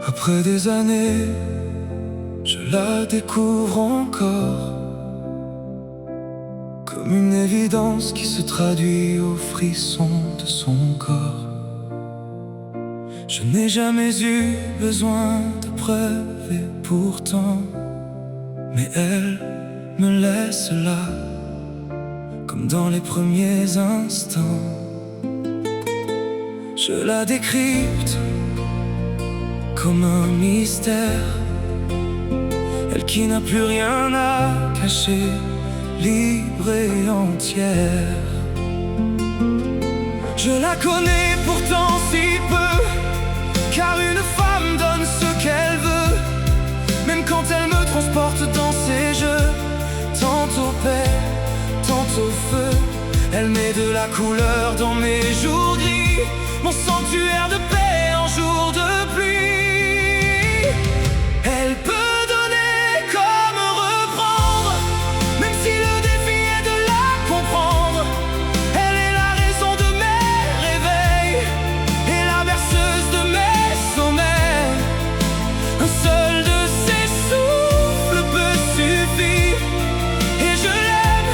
Après des années, je la découvre encore, comme une évidence qui se traduit au frisson de son corps. Je n'ai jamais eu besoin de preuves et pourtant, mais elle me laisse là, comme dans les premiers instants. Je la décrypte comme un mystère, elle qui n'a plus rien à cacher, libre et entière. Je la connais pourtant si peu, car une femme donne ce qu'elle veut, même quand elle me transporte dans ses jeux. Tantôt paix, tantôt feu, elle met de la couleur dans mes jours gris, mon sanctuaire de paix en jour de pluie. Elle peut donner comme reprendre, même si le défi est de la comprendre. Elle est la raison de mes réveils et la berceuse de mes sommets. Un seul de ses souffles peut suffire, et je l'aime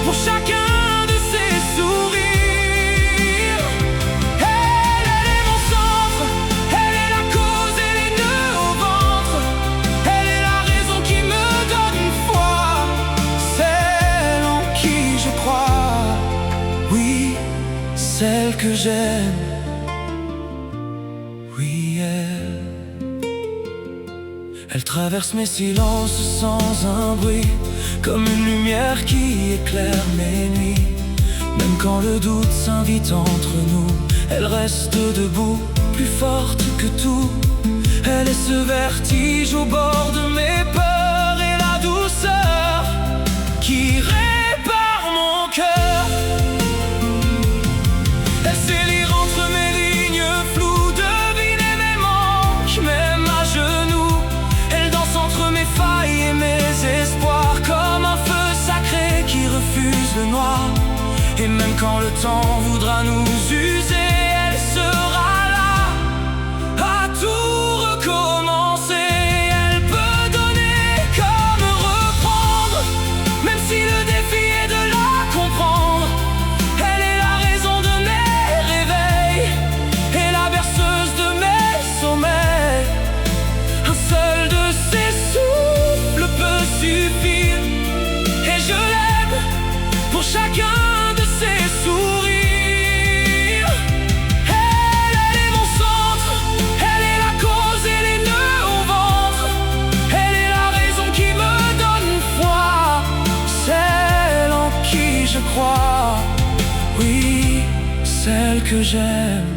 pour chacun de ses sourires. Elle est mon centre, elle est la cause et les nœuds au ventre. Elle est la raison qui me donne foi, celle en qui je crois. Oui, celle que j'aime. Oui, elle traverse mes silences sans un bruit, comme une lumière qui éclaire mes nuits. Même quand le doute s'invite entre nous, elle reste debout, plus forte que tout. Elle est ce vertige au bord de mes peurs et la douceur qui répare mon cœur. Elle sait lire entre mes lignes floues, deviner mes manques, même à genoux. Elle danse entre mes failles et mes espoirs, comme un feu sacré qui refuse le noir. Et même quand le temps voudra nous user, elle sera là à tout recommencer. Elle peut donner comme reprendre, même si le défi est de la comprendre. Elle est la raison de mes réveils et la berceuse de mes sommets. Un seul de ses souffles peut suffire, et je l'aime pour chacun de ses sourires. Elle est mon centre, elle est la cause et les nœuds au ventre. Elle est la raison qui me donne foi, celle en qui je crois. Oui, celle que j'aime.